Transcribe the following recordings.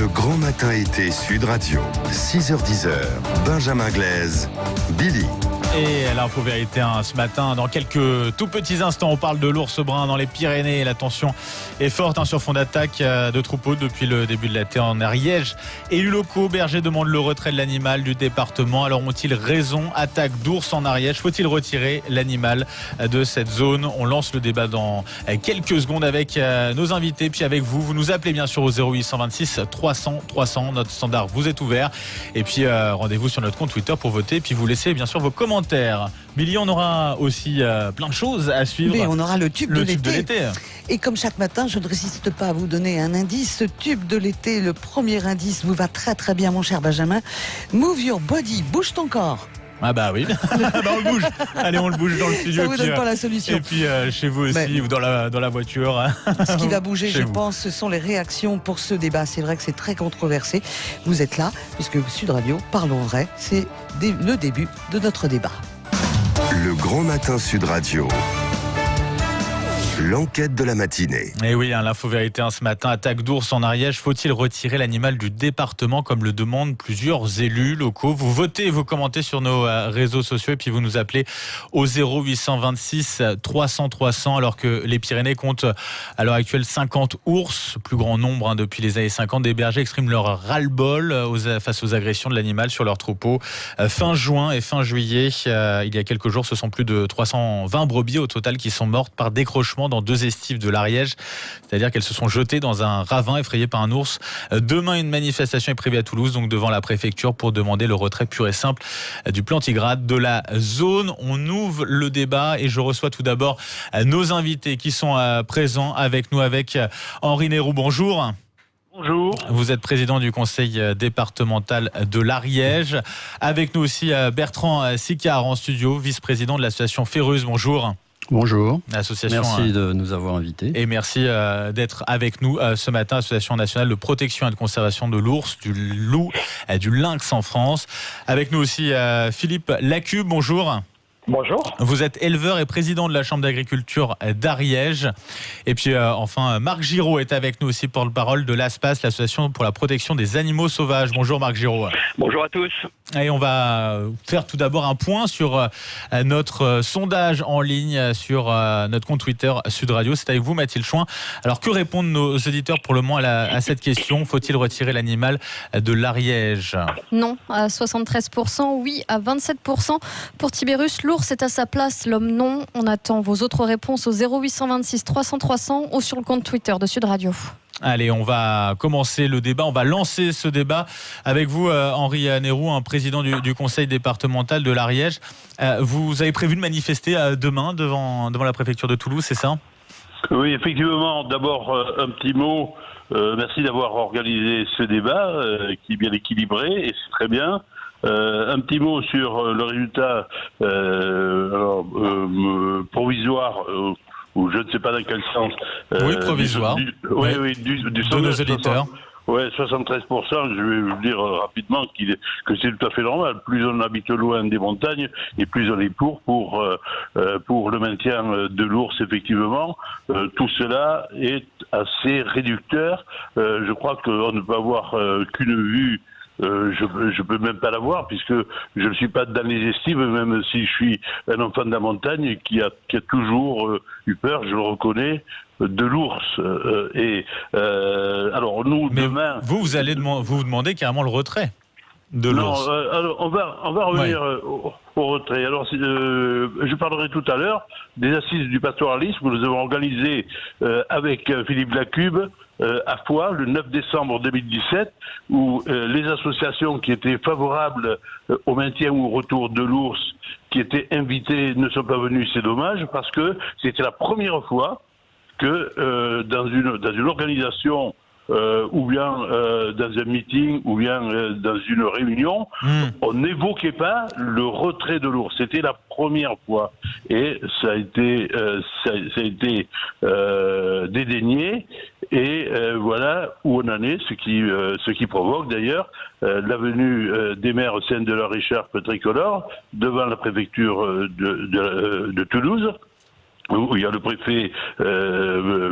Le grand matin été Sud Radio, 6h-10h, Benjamin Glaise, Billy. Et l'info vérité ce matin, dans quelques tout petits instants, on parle de l'ours brun dans les Pyrénées. La tension est forte sur fond d'attaque de troupeaux depuis le début de l'été en Ariège. Élus locaux, bergers demandent le retrait de l'animal du département. Alors ont-ils raison? Attaque d'ours en Ariège. Faut-il retirer l'animal de cette zone? On lance le débat dans quelques secondes avec nos invités, puis avec vous. Vous nous appelez bien sûr au 0826 300 300. Notre standard vous est ouvert. Et puis rendez-vous sur notre compte Twitter pour voter. Puis vous laissez bien sûr vos commentaires. Billy, on aura aussi plein de choses à suivre. Mais on aura le tube de l'été. Et comme chaque matin, je ne résiste pas à vous donner un indice. Ce tube de l'été, le premier indice vous va très très bien, mon cher Benjamin. Move your body, bouge ton corps. Ah bah oui, on le bouge. Allez, on le bouge dans le studio. Ça vous donne pas la solution. Et puis chez vous aussi, ou dans la voiture. Ce qui va bouger, je pense, ce sont les réactions pour ce débat. C'est vrai que c'est très controversé. Vous êtes là, puisque Sud Radio, parlons vrai, c'est le début de notre débat. Le grand matin Sud Radio. L'enquête de la matinée. Et oui, l'info vérité ce matin, attaque d'ours en Ariège. Faut-il retirer l'animal du département comme le demandent plusieurs élus locaux? Vous votez et vous commentez sur nos réseaux sociaux et puis vous nous appelez au 0826 300 300 alors que les Pyrénées comptent à l'heure actuelle 50 ours, plus grand nombre depuis les années 50. Des bergers expriment leur ras-le-bol face aux agressions de l'animal sur leur troupeau. Fin juin et fin juillet, il y a quelques jours, ce sont plus de 320 brebis au total qui sont mortes par décrochement dans 2 estives de l'Ariège, c'est-à-dire qu'elles se sont jetées dans un ravin effrayé par un ours. Demain, une manifestation est prévue à Toulouse, donc devant la préfecture, pour demander le retrait pur et simple du plantigrade de la zone. On ouvre le débat et je reçois tout d'abord nos invités qui sont présents avec nous, avec Henri Néroux. Bonjour. Bonjour. Vous êtes président du conseil départemental de l'Ariège. Avec nous aussi Bertrand Sicard en studio, vice-président de l'association Férus. Bonjour. Bonjour, Association, merci de nous avoir invités. Et merci d'être avec nous ce matin, Association nationale de protection et de conservation de l'ours, du loup et du lynx en France. Avec nous aussi Philippe Lacube, bonjour. Bonjour. Vous êtes éleveur et président de la Chambre d'agriculture d'Ariège. Et puis enfin, Marc Giraud est avec nous aussi, porte-parole de l'ASPAS, l'association pour la protection des animaux sauvages. Bonjour Marc Giraud. Bonjour à tous. Et on va faire tout d'abord un point sur notre sondage en ligne sur notre compte Twitter Sud Radio. C'est avec vous Mathilde Chouin. Alors que répondent nos auditeurs pour le moment à cette question? Faut-il retirer l'animal de l'Ariège? Non à 73%, oui à 27%. Pour Tibérus, l'ours est à sa place, l'homme non. On attend vos autres réponses au 0826 300 300 ou sur le compte Twitter de Sud Radio. Allez, on va commencer le débat, on va lancer ce débat avec vous, Henri Néroux, président du conseil départemental de l'Ariège. Vous avez prévu de manifester demain devant la préfecture de Toulouse, c'est ça? Oui, effectivement. D'abord, un petit mot. Merci d'avoir organisé ce débat qui est bien équilibré et c'est très bien. Un petit mot sur le résultat provisoire. Ou je ne sais pas dans quel sens. Oui, provisoire. Du de nos auditeurs. Oui, 73%, je vais vous dire rapidement que c'est tout à fait normal. Plus on habite loin des montagnes, et plus on est pour le maintien de l'ours, effectivement. Tout cela est assez réducteur. Je crois qu'on ne peut avoir qu'une vue. Je peux même pas l'avoir puisque je ne suis pas dans les estives, même si je suis un enfant de la montagne qui a toujours eu peur, je le reconnais, de l'ours. Alors nous, mais demain... Vous allez vous demander carrément le retrait de l'ours. Non, alors on va revenir au retrait. Alors je parlerai tout à l'heure des assises du pastoralisme que nous avons organisées avec Philippe Lacube à Foix le 9 décembre 2017 où les associations qui étaient favorables au maintien ou au retour de l'ours qui étaient invitées ne sont pas venues. C'est dommage parce que c'était la première fois que dans une organisation ou bien dans un meeting, ou bien dans une réunion, on n'évoquait pas le retrait de l'ours. C'était la première fois. Et ça a été dédaigné. Et voilà où on en est, ce qui provoque d'ailleurs la venue des maires scènes de leur écharpe tricolore devant la préfecture de Toulouse. où il y a le préfet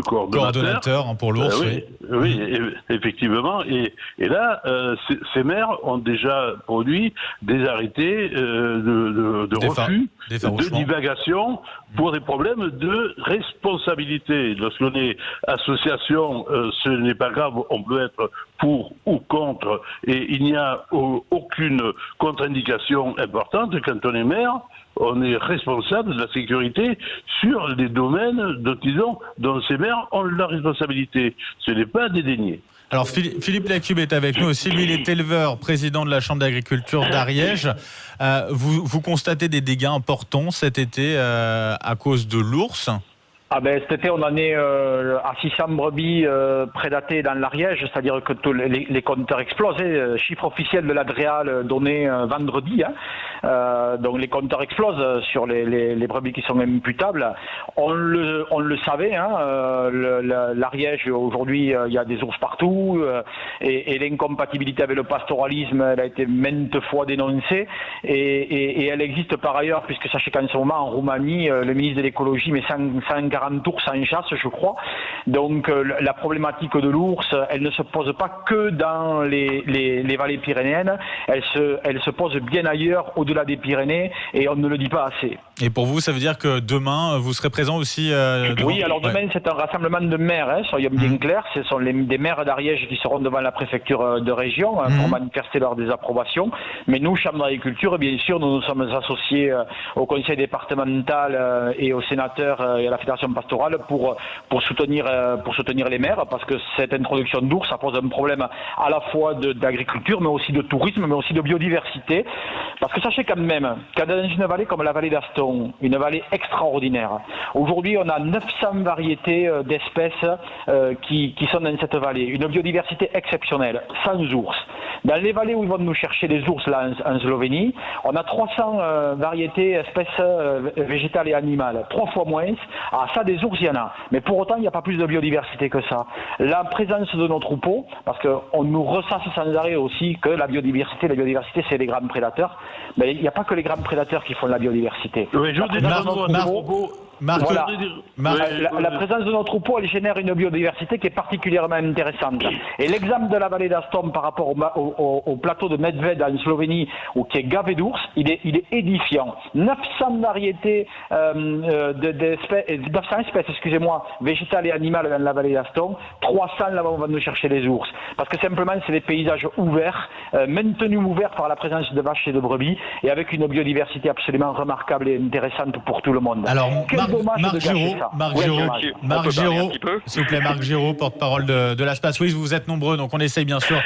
coordonnateur pour l'ours. Oui, effectivement. Et là, ces maires ont déjà produit des arrêtés de refus, de divagation pour des problèmes de responsabilité. Lorsqu'on est association, ce n'est pas grave, on peut être pour ou contre, et il n'y a aucune contre-indication importante. Quand on est maire, on est responsable de la sécurité sur les domaines dont ces maires ont la responsabilité. Ce n'est pas dédaigné. Alors Philippe Lacube est avec nous aussi. Lui, il est éleveur, président de la Chambre d'agriculture d'Ariège. Vous constatez des dégâts importants cet été à cause de l'ours ? Cet été, on en est à 600 brebis prédatées dans l'Ariège, c'est-à-dire que tous les compteurs explosent. Chiffre officiel de l'Adréal donné vendredi. Donc les compteurs explosent sur les brebis qui sont imputables. On le savait. L'Ariège, aujourd'hui, il y a des ours partout. Et l'incompatibilité avec le pastoralisme, elle a été maintes fois dénoncée. Et elle existe par ailleurs, puisque sachez qu'en ce moment, en Roumanie, le ministre de l'écologie met 140 ours en chasse, je crois. Donc la problématique de l'ours, elle ne se pose pas que dans les vallées pyrénéennes, elle se pose bien ailleurs, au-delà des Pyrénées, et on ne le dit pas assez. Et pour vous, ça veut dire que demain, vous serez présent aussi Oui, alors demain, c'est un rassemblement de maires, soyons bien clairs. Ce sont des maires d'Ariège qui seront devant la préfecture de région pour manifester leur désapprobation. Mais nous, Chambre d'agriculture, bien sûr, nous nous sommes associés au conseil départemental et aux sénateurs et à la fédération pastorale pour soutenir les maires, parce que cette introduction d'ours, ça pose un problème à la fois d'agriculture, mais aussi de tourisme, mais aussi de biodiversité. Parce que sachez quand même qu'à dans une vallée comme la vallée d'Aston, une vallée extraordinaire, aujourd'hui on a 900 variétés d'espèces qui sont dans cette vallée, une biodiversité exceptionnelle, sans ours. Dans les vallées où ils vont nous chercher les ours, là en Slovénie, on a 300 variétés, espèces végétales et animales, 3 fois moins. Ah, ça, des ours, il y en a. Mais pour autant, il n'y a pas plus de biodiversité que ça. La présence de nos troupeaux, parce qu'on nous ressasse sans arrêt aussi que la biodiversité, c'est les grands prédateurs. Mais il n'y a pas que les grands prédateurs qui font la biodiversité. Oui, la présence de nos troupeaux, elle génère une biodiversité qui est particulièrement intéressante. Et l'exemple de la vallée d'Aston par rapport au plateau de Medved en Slovénie, qui est gavé d'ours, il est édifiant. 900 variétés 900 espèces, végétales et animales dans la vallée d'Aston, 300 là-bas on va nous chercher les ours. Parce que simplement c'est des paysages ouverts, maintenus ouverts par la présence de vaches et de brebis, et avec une biodiversité absolument remarquable et intéressante pour tout le monde. Alors, Marc Giraud, s'il vous plaît, Marc Giraud, porte-parole de l'ASPAS. Oui, vous êtes nombreux, donc on essaye bien sûr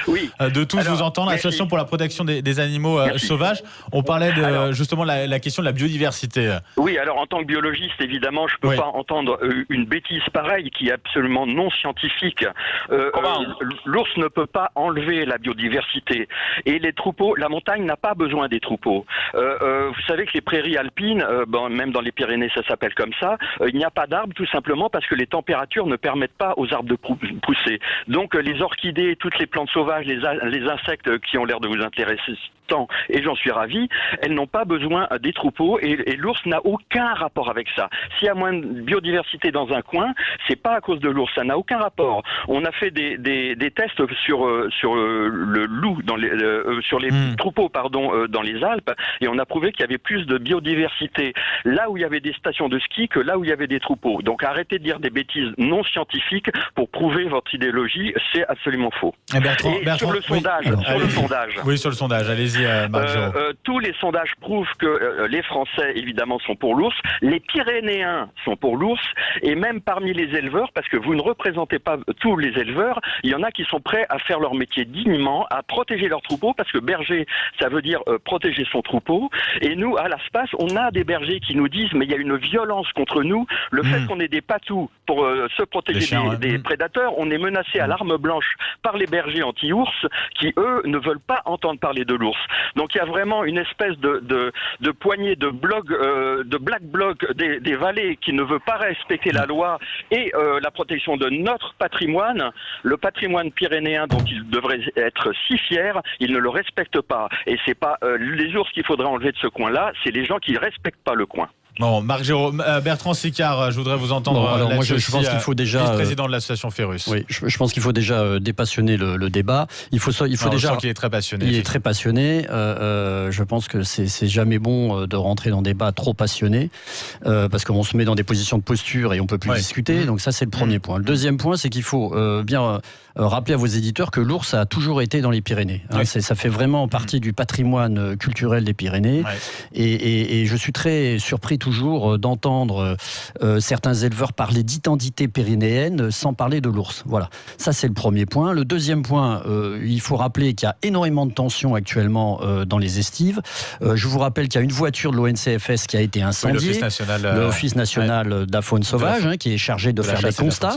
de tous vous entendre. L'association pour la protection des animaux sauvages. On parlait justement la question de la biodiversité. Oui, alors en tant que biologiste, évidemment, je ne peux pas entendre une bêtise pareille qui est absolument non scientifique. L'ours ne peut pas enlever la biodiversité. Et les troupeaux, la montagne n'a pas besoin des troupeaux. Vous savez que les prairies alpines, même dans les Pyrénées, ça s'appelle comme ça, il n'y a pas d'arbres tout simplement parce que les températures ne permettent pas aux arbres de pousser. Donc les orchidées, toutes les plantes sauvages, les insectes qui ont l'air de vous intéresser tant, et j'en suis ravi, elles n'ont pas besoin des troupeaux et l'ours n'a aucun rapport avec ça. S'il y a moins de biodiversité dans un coin, c'est pas à cause de l'ours, ça n'a aucun rapport. On a fait des tests sur le loup, sur les troupeaux dans les Alpes, et on a prouvé qu'il y avait plus de biodiversité là où il y avait des stations de ski que là où il y avait des troupeaux. Donc arrêtez de dire des bêtises non scientifiques pour prouver votre idéologie, c'est absolument faux. Sur le sondage, allez-y Marc Giraud. Tous les sondages prouvent que les Français évidemment sont pour l'ours, les Pyrénéens sont pour l'ours, et même parmi les éleveurs, parce que vous ne représentez pas tous les éleveurs, il y en a qui sont prêts à faire leur métier dignement, à protéger leur troupeau, parce que berger, ça veut dire protéger son troupeau, et nous à l'ASPAS, on a des bergers qui nous disent mais il y a une violence contre nous, le fait qu'on ait des patous pour se protéger des prédateurs, on est menacé à l'arme blanche par les bergers anti-ours qui eux ne veulent pas entendre parler de l'ours. Donc il y a vraiment une espèce de poignée de black bloc des vallées qui ne veut pas respecter la loi et la protection de notre patrimoine, le patrimoine pyrénéen dont ils devraient être si fiers, ils ne le respectent pas. Et c'est pas les ours qu'il faudrait enlever de ce coin-là, c'est les gens qui ne respectent pas le coin. Bon, Marc Giraud, Bertrand Sicard, je voudrais vous entendre. Bon, alors moi, je pense qu'il faut déjà vice-président de l'association Ferrus. Oui, je pense qu'il faut déjà dépassionner le débat. Il faut déjà. Il est très passionné. Il est très passionné. Je pense que c'est jamais bon de rentrer dans des débats trop passionnés parce qu'on se met dans des positions de posture et on peut plus discuter. Donc ça, c'est le premier point. Le deuxième point, c'est qu'il faut bien rappeler à vos éditeurs que l'ours a toujours été dans les Pyrénées. Ça fait vraiment partie du patrimoine culturel des Pyrénées. Et je suis très surpris toujours d'entendre certains éleveurs parler d'identité pyrénéenne sans parler de l'ours. Voilà, ça c'est le premier point. Le deuxième point, il faut rappeler qu'il y a énormément de tensions actuellement dans les estives. Je vous rappelle qu'il y a une voiture de l'ONCFS qui a été incendiée, l'Office national de la faune sauvage, qui est chargé de faire des constats.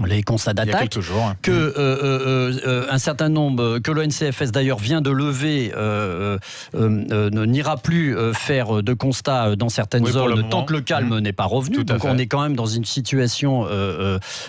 Les constats d'attaque, que un certain nombre, que l'ONCFS d'ailleurs vient de lever, n'ira plus faire de constats dans certaines zones tant que le calme n'est pas revenu. Donc on est quand même dans une situation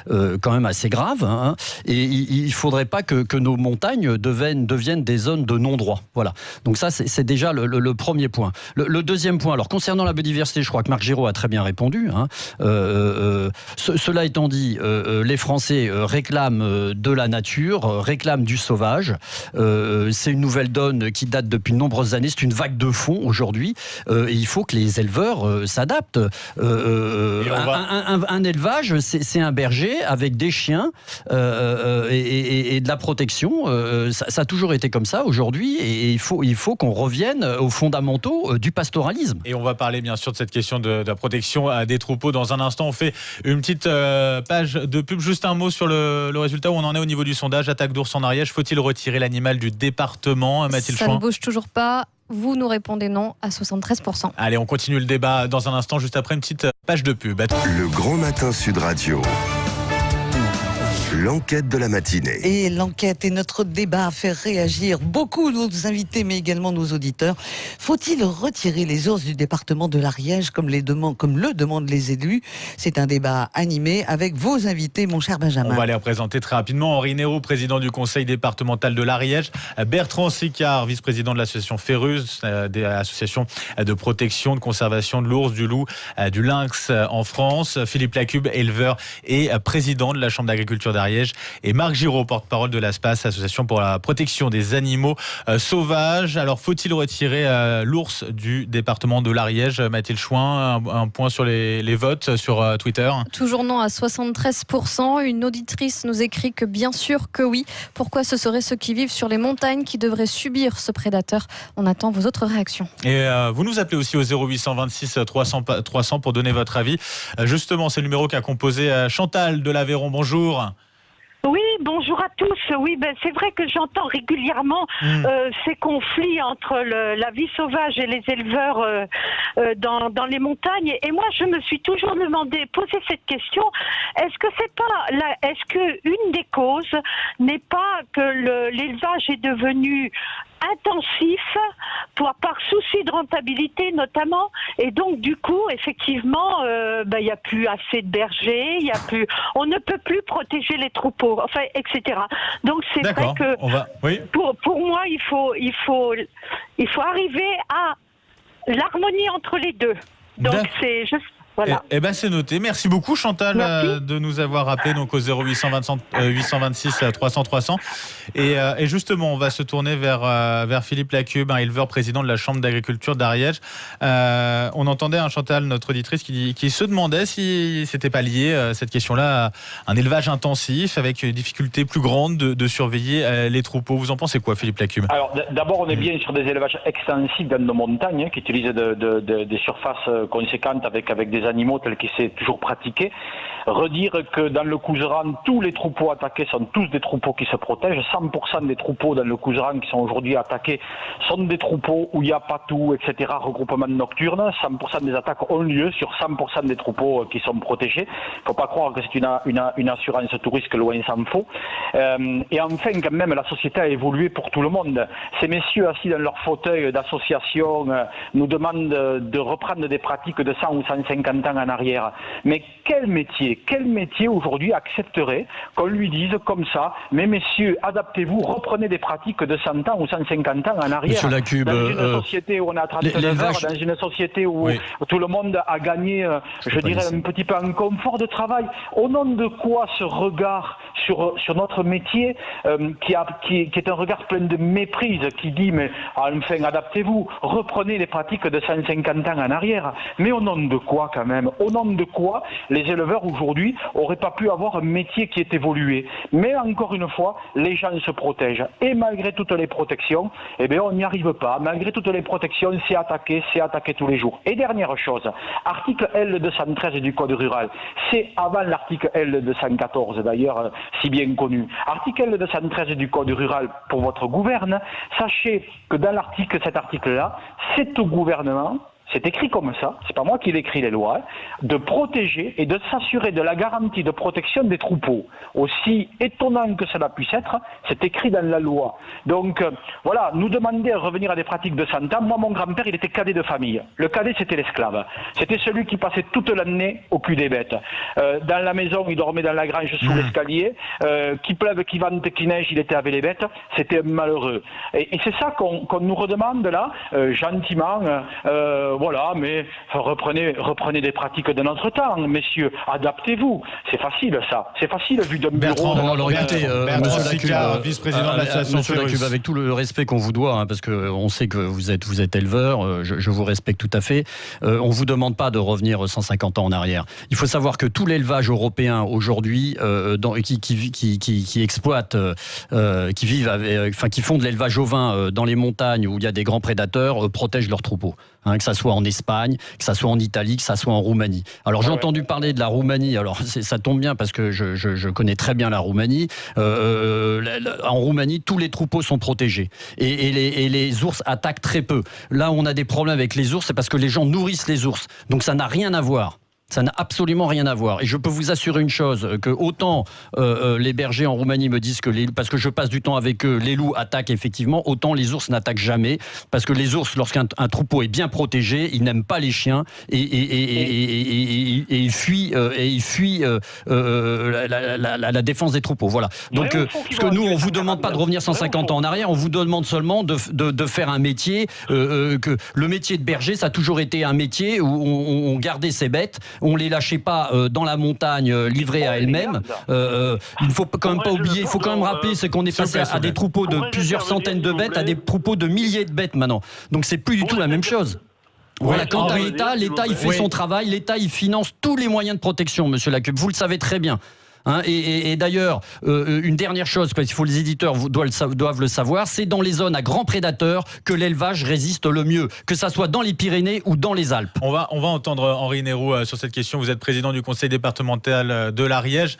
quand même assez grave, et il ne faudrait pas que nos montagnes deviennent des zones de non-droit. Voilà. Donc ça c'est déjà le premier point. Le deuxième point, alors concernant la biodiversité, je crois que Marc Giraud a très bien répondu. Cela étant dit, les Français réclament de la nature, réclament du sauvage. C'est une nouvelle donne qui date depuis de nombreuses années. C'est une vague de fond aujourd'hui. Et il faut que les éleveurs s'adaptent. Un élevage, c'est un berger avec des chiens et de la protection. Ça a toujours été comme ça aujourd'hui. Et il faut qu'on revienne aux fondamentaux du pastoralisme. Et on va parler bien sûr de cette question de la protection des troupeaux dans un instant. On fait une petite page de pub. Juste un mot sur le résultat où on en est au niveau du sondage. Attaque d'ours en Ariège. Faut-il retirer l'animal du département, Mathilde Chouin ? Ça ne bouge toujours pas. Vous nous répondez non à 73%. Allez, on continue le débat dans un instant, juste après une petite page de pub. Le Grand Matin Sud Radio. L'enquête de la matinée. Et l'enquête et notre débat a fait réagir beaucoup nos invités, mais également nos auditeurs. Faut-il retirer les ours du département de l'Ariège comme le demandent les élus ? C'est un débat animé avec vos invités, mon cher Benjamin. On va les représenter très rapidement. Henri Néraud, président du conseil départemental de l'Ariège. Bertrand Sicard, vice-président de l'association Ferus, des associations de protection, de conservation de l'ours, du loup, du lynx en France. Philippe Lacube, éleveur et président de la Chambre d'agriculture d'Ariège. Et Marc Giraud, porte-parole de l'ASPAS, association pour la protection des animaux sauvages. Alors, faut-il retirer l'ours du département de l'Ariège ? Mathilde Chouin, un point sur les votes sur Twitter. Toujours non à 73%. Une auditrice nous écrit que bien sûr que oui. Pourquoi ce seraient ceux qui vivent sur les montagnes qui devraient subir ce prédateur ? On attend vos autres réactions. Et vous nous appelez aussi au 0826 300 pour donner votre avis. Justement, c'est le numéro qu'a composé Chantal de l'Aveyron. Bonjour. Oui, bonjour à tous. Oui, c'est vrai que j'entends régulièrement ces conflits entre la vie sauvage et les éleveurs dans les montagnes. Et moi, je me suis toujours posé cette question. Est-ce que une des causes n'est pas que l'élevage est devenu intensif par souci de rentabilité notamment, et donc du coup effectivement il n'y a plus assez de bergers, on ne peut plus protéger les troupeaux, etc. Donc c'est vrai que pour moi il faut arriver à l'harmonie entre les deux. Donc c'est juste voilà. Eh ben c'est noté. Merci beaucoup Chantal de nous avoir rappelé donc au 0826 300. Et justement, on va se tourner vers Philippe Lacube, éleveur président de la Chambre d'agriculture d'Ariège. On entendait Chantal, notre auditrice, qui se demandait si c'était pas lié cette question-là à un élevage intensif avec une difficulté plus grande de surveiller les troupeaux. Vous en pensez quoi, Philippe Lacube ? Alors d'abord, on est bien sur des élevages extensifs dans nos montagnes qui utilisent des surfaces conséquentes avec des animaux tels qu'ils s'est toujours pratiqué. Redire que dans le Couserans, tous les troupeaux attaqués sont tous des troupeaux qui se protègent. 100% des troupeaux dans le Couserans qui sont aujourd'hui attaqués sont des troupeaux où il n'y a pas tout, etc., regroupement nocturne. 100% des attaques ont lieu sur 100% des troupeaux qui sont protégés. Il ne faut pas croire que c'est une assurance tout risque, loin s'en faut. Et enfin, quand même, la société a évolué pour tout le monde. Ces messieurs assis dans leur fauteuil d'association nous demandent de reprendre des pratiques de 100 ou 150 150 ans en arrière. Mais quel métier aujourd'hui accepterait qu'on lui dise comme ça, mais messieurs, adaptez-vous, reprenez des pratiques de 100 ans ou 150 ans en arrière. Monsieur Lacube, dans une société où on a 39 heures, dans une société où tout le monde a gagné, je dirais, un petit peu en confort de travail. Au nom de quoi ce regard sur notre métier qui est un regard plein de méprise, qui dit mais enfin adaptez-vous, reprenez les pratiques de 150 ans en arrière. Mais au nom de quoi quand même? Au nom de quoi les éleveurs aujourd'hui n'auraient pas pu avoir un métier qui est évolué? Mais encore une fois, les gens se protègent. Et malgré toutes les protections, eh bien on n'y arrive pas. Malgré toutes les protections, c'est attaqué tous les jours. Et dernière chose, article L213 du Code rural, c'est avant l'article L214 d'ailleurs, si bien connu. Article L213 du Code rural pour votre gouverne, sachez que dans cet article-là, c'est au gouvernement, c'est écrit comme ça, c'est pas moi qui l'écris les lois, de protéger et de s'assurer de la garantie de protection des troupeaux. Aussi étonnant que cela puisse être, c'est écrit dans la loi. Donc voilà, nous demander à revenir à des pratiques de 100 ans. Moi, mon grand-père, il était cadet de famille. Le cadet, c'était l'esclave. C'était celui qui passait toute l'année au cul des bêtes. Dans la maison, il dormait dans la grange sous l'escalier. Qu'il pleuve, qu'il vente, qu'il neige, il était avec les bêtes. C'était malheureux. Et c'est ça qu'on nous redemande là, gentiment. Voilà, mais reprenez des pratiques de notre temps, messieurs. Adaptez-vous. C'est facile, ça. C'est facile vu d'un bureau. Bertrand Sicard, vice-président de l'association. Monsieur Lacube, avec tout le respect qu'on vous doit, parce qu'on sait que vous êtes éleveur, je vous respecte tout à fait. On vous demande pas de revenir 150 ans en arrière. Il faut savoir que tout l'élevage européen aujourd'hui, qui exploite, qui font de l'élevage ovin dans les montagnes où il y a des grands prédateurs, protègent leurs troupeaux. Que ça soit en Espagne, que ça soit en Italie, que ça soit en Roumanie. Alors j'ai entendu parler de la Roumanie, alors ça tombe bien parce que je connais très bien la Roumanie. En Roumanie, tous les troupeaux sont protégés et les ours attaquent très peu. Là où on a des problèmes avec les ours, c'est parce que les gens nourrissent les ours. Donc ça n'a rien à voir. Ça n'a absolument rien à voir. Et je peux vous assurer une chose, que autant les bergers en Roumanie me disent que parce que je passe du temps avec eux, les loups attaquent effectivement, autant les ours n'attaquent jamais. Parce que les ours, lorsqu'un troupeau est bien protégé, ils n'aiment pas les chiens et ils fuient la défense des troupeaux. Voilà. Donc, parce que nous, on vous demande pas de revenir 150 ans en arrière, on vous demande seulement de faire un métier, que le métier de berger, ça a toujours été un métier où on gardait ses bêtes. On les lâchait pas dans la montagne livrées à elles-mêmes. Il ne faut quand même pas oublier, il faut quand même rappeler, c'est qu'on est passé à des troupeaux de plusieurs centaines de bêtes à des troupeaux de milliers de bêtes maintenant. Donc c'est plus du tout la même chose. Voilà, quant à l'État, il fait son travail, l'État il finance tous les moyens de protection, monsieur Lacube, vous le savez très bien. Et d'ailleurs, une dernière chose, parce qu'il faut les éditeurs doivent le savoir, c'est dans les zones à grands prédateurs que l'élevage résiste le mieux, que ça soit dans les Pyrénées ou dans les Alpes. On va entendre Henri Neyroux sur cette question. Vous êtes président du conseil départemental de l'Ariège.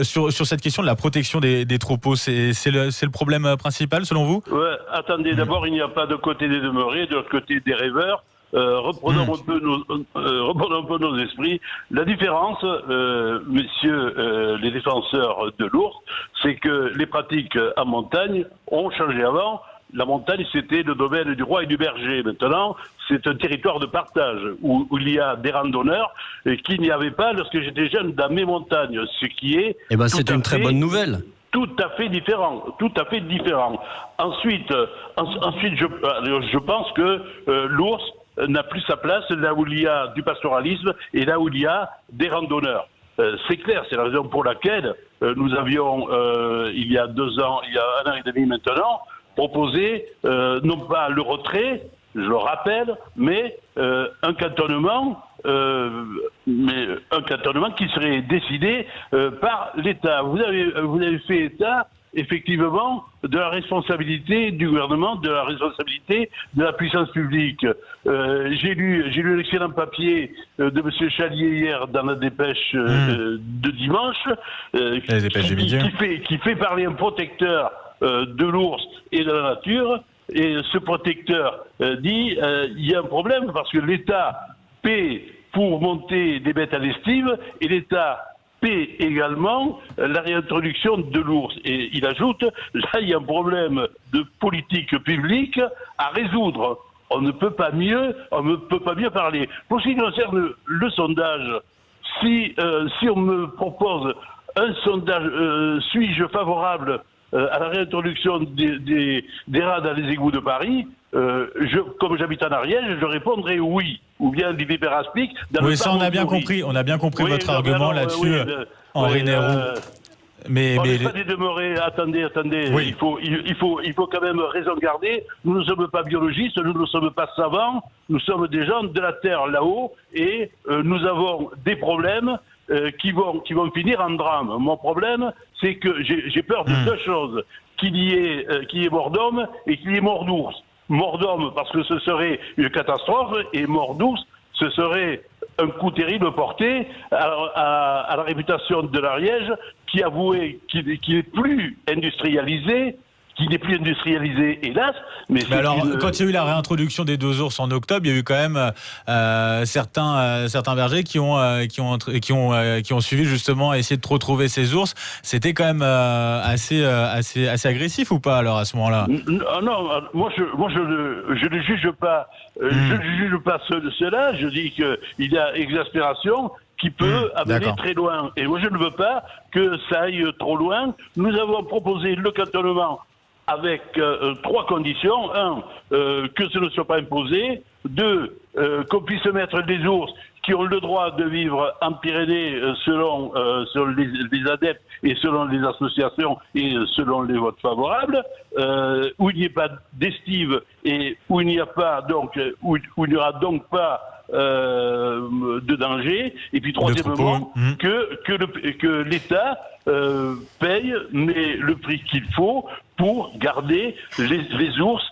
Sur cette question de la protection des troupeaux, c'est le problème principal selon vous? Attendez, d'abord, il n'y a pas de côté des demeurés, de l'autre côté des rêveurs. Reprenons un peu nos esprits. La différence, messieurs les défenseurs de l'ours, c'est que les pratiques en montagne ont changé avant. La montagne, c'était le domaine du roi et du berger. Maintenant, c'est un territoire de partage où il y a des randonneurs et qu'il n'y avait pas lorsque j'étais jeune dans mes montagnes, ce qui est... c'est une très bonne nouvelle. Tout à fait différent. Ensuite, je pense que l'ours n'a plus sa place là où il y a du pastoralisme et là où il y a des randonneurs. C'est clair, c'est la raison pour laquelle nous avions, il y a 2 ans, il y a 1 an et demi maintenant, proposé non pas le retrait, je le rappelle, mais un cantonnement qui serait décidé par l'État. Vous avez fait état effectivement de la responsabilité du gouvernement, de la responsabilité de la puissance publique. J'ai lu l'excellent papier de M. Chalier hier dans la dépêche de dimanche, qui fait parler un protecteur de l'ours et de la nature. Et ce protecteur dit il y a un problème parce que l'État paie pour monter des bêtes à l'estive et l'État paie également la réintroduction de l'ours. Et il ajoute, là il y a un problème de politique publique à résoudre. on ne peut pas mieux parler. Pour ce qui concerne le sondage, si on me propose un sondage, suis-je favorable à la réintroduction des rats dans les égouts de Paris, comme j'habite en Ariège, je répondrai oui. Ou bien du vipéraspic. Oui, ça on a bien compris. On a bien compris votre argument là-dessus, Henri Neyroux. Mais pas des demeurés. Attendez. Oui. Il faut quand même raison garder. Nous ne sommes pas biologistes, nous ne sommes pas savants. Nous sommes des gens de la terre là-haut et nous avons des problèmes qui vont finir en drame. Mon problème, c'est que j'ai peur de deux choses, qu'il y ait mort d'homme et qu'il y ait mort d'ours. Mort d'homme parce que ce serait une catastrophe et mort d'ours, ce serait un coup terrible porté à la réputation de l'Ariège qui n'est plus industrialisé. Hélas. Mais alors, quand il y a eu la réintroduction des 2 ours en octobre, il y a eu quand même certains bergers qui ont suivi justement à essayer de retrouver ces ours. C'était quand même assez agressif ou pas alors à ce moment-là? Non, moi je ne juge pas. Je ne juge pas cela. Je dis qu'il y a exaspération qui peut amener très loin. Et moi je ne veux pas que ça aille trop loin. Nous avons proposé le cantonnement avec 3 conditions. 1, que ce ne soit pas imposé. 2, qu'on puisse mettre des ours qui ont le droit de vivre en Pyrénées selon les adeptes et selon les associations et selon les votes favorables, où il n'y ait pas d'estive et où il n'y aura donc pas de danger. Et puis troisièmement, que l'État paye mais le prix qu'il faut pour garder les ours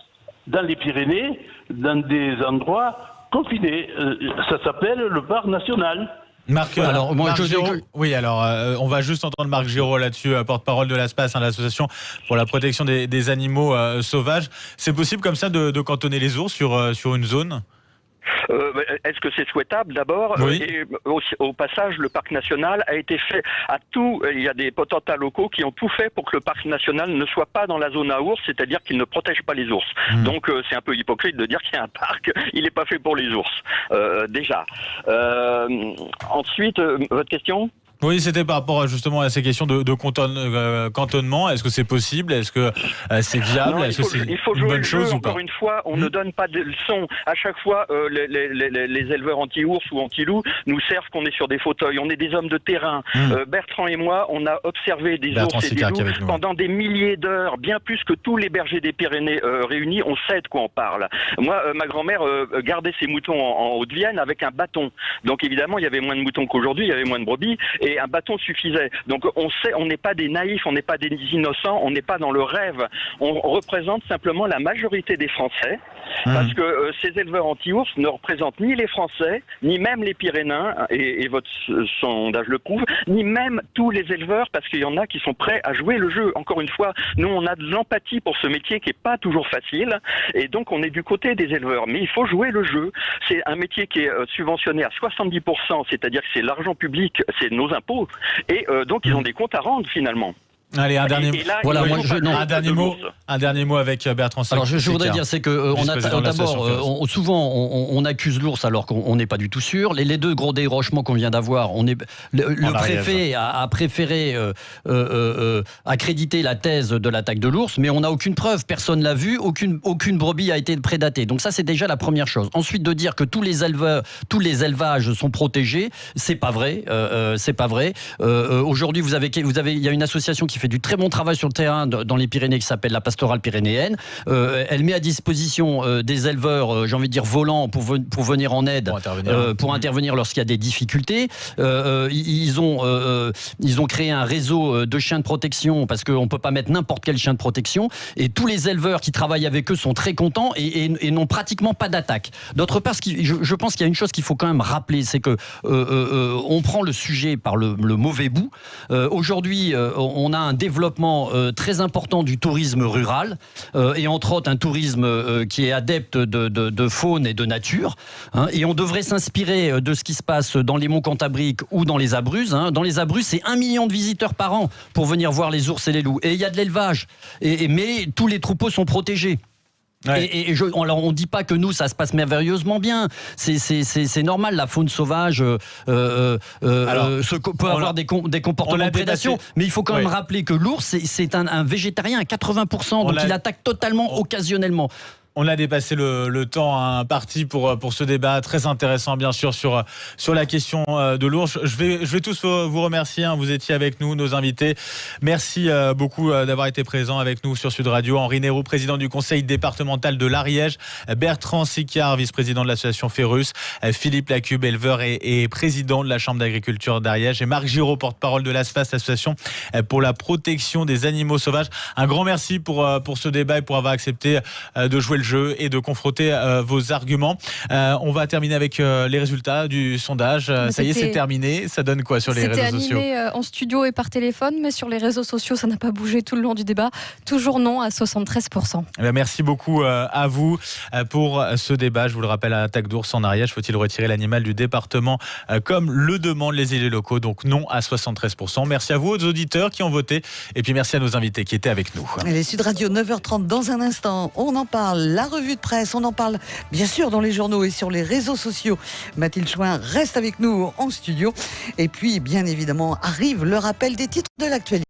dans les Pyrénées, dans des endroits confinés. Ça s'appelle le parc national. Marc, oui, alors on va juste entendre Marc Giraud là-dessus, porte-parole de l'ASPAS, l'association pour la protection des animaux sauvages. C'est possible comme ça de cantonner les ours sur une zone ? Est-ce que c'est souhaitable d'abord? Et au passage, le parc national a été fait à tout. Il y a des potentats locaux qui ont tout fait pour que le parc national ne soit pas dans la zone à ours, c'est-à-dire qu'il ne protège pas les ours. Donc c'est un peu hypocrite de dire qu'il y a un parc, il n'est pas fait pour les ours. Déjà. Ensuite, votre question? Oui, c'était par rapport justement à ces questions de cantonnement. Est-ce que c'est possible? Est-ce que c'est viable? Est-ce que c'est une bonne chose ou pas? Encore une fois, on ne donne pas de leçons. À chaque fois, les éleveurs anti-ours ou anti-loups nous servent qu'on est sur des fauteuils. On est des hommes de terrain. Bertrand et moi, on a observé des ours et des loups pendant des milliers d'heures, bien plus que tous les bergers des Pyrénées réunis. On sait de quoi on parle. Moi, ma grand-mère gardait ses moutons en Haute-Vienne avec un bâton. Donc évidemment, il y avait moins de moutons qu'aujourd'hui, il y avait moins de brebis. Et un bâton suffisait. Donc on sait, on n'est pas des naïfs, on n'est pas des innocents, on n'est pas dans le rêve. On représente simplement la majorité des Français, parce que ces éleveurs anti-ours ne représentent ni les Français, ni même les Pyrénéens, et votre sondage le prouve, ni même tous les éleveurs, parce qu'il y en a qui sont prêts à jouer le jeu. Encore une fois, nous on a de l'empathie pour ce métier qui n'est pas toujours facile, et donc on est du côté des éleveurs. Mais il faut jouer le jeu. C'est un métier qui est subventionné à 70%, c'est-à-dire que c'est l'argent public, c'est nos impôts, et donc ils ont des comptes à rendre finalement. Allez, un dernier mot. Un dernier mot avec Bertrand. Alors je voudrais dire, c'est que souvent on accuse l'ours alors qu'on n'est pas du tout sûr. Les 2 gros dérochements qu'on vient d'avoir, le préfet a préféré accréditer la thèse de l'attaque de l'ours, mais on n'a aucune preuve, personne l'a vu, aucune brebis a été prédatée. Donc ça c'est déjà la première chose. Ensuite, de dire que tous les élevages sont protégés, c'est pas vrai. Aujourd'hui, il y a une association qui fait du très bon travail sur le terrain dans les Pyrénées qui s'appelle la Pastorale pyrénéenne. Elle met à disposition des éleveurs, j'ai envie de dire volants, pour venir en aide, pour intervenir lorsqu'il y a des difficultés. Ils ont créé un réseau de chiens de protection, parce qu'on ne peut pas mettre n'importe quel chien de protection, et tous les éleveurs qui travaillent avec eux sont très contents et n'ont pratiquement pas d'attaque. D'autre part, je pense qu'il y a une chose qu'il faut quand même rappeler, c'est que on prend le sujet par le mauvais bout. Aujourd'hui, on a un développement très important du tourisme rural, et entre autres un tourisme qui est adepte de faune et de nature, et on devrait s'inspirer de ce qui se passe dans les monts Cantabriques ou dans les Abruzzes. Dans les Abruzzes, c'est 1 million de visiteurs par an pour venir voir les ours et les loups, et il y a de l'élevage, mais tous les troupeaux sont protégés. Ouais. Et alors on dit pas que nous ça se passe merveilleusement bien. C'est normal, la faune sauvage peut avoir des comportements de prédation, mais il faut quand même rappeler que l'ours c'est un végétarien à 80%, donc il attaque totalement occasionnellement. On a dépassé le temps imparti pour ce débat très intéressant, bien sûr, sur la question de l'ours. Je vais tous vous remercier. Vous étiez avec nous, nos invités. Merci beaucoup d'avoir été présents avec nous sur Sud Radio. Henri Neyroux, président du conseil départemental de l'Ariège. Bertrand Sicard, vice-président de l'association Férus. Philippe Lacube, éleveur et président de la Chambre d'agriculture d'Ariège. Et Marc Giraud, porte-parole de l'ASFAS, l'association pour la protection des animaux sauvages. Un grand merci pour ce débat et pour avoir accepté de jouer le jeu et de confronter vos arguments. On va terminer avec les résultats du sondage. Ça y est, c'est terminé. Ça donne quoi sur les réseaux sociaux ? C'était animé en studio et par téléphone, mais sur les réseaux sociaux, ça n'a pas bougé tout le long du débat. Toujours non à 73%. Merci beaucoup à vous pour ce débat. Je vous le rappelle, à attaque d'ours en Ariège, faut-il retirer l'animal du département comme le demandent les élus locaux? Donc non à 73%. Merci à vous, aux auditeurs qui ont voté. Et puis merci à nos invités qui étaient avec nous. Les Sud Radio, 9h30, dans un instant, on en parle. La revue de presse, on en parle bien sûr dans les journaux et sur les réseaux sociaux. Mathilde Chouin reste avec nous en studio. Et puis, bien évidemment, arrive le rappel des titres de l'actualité.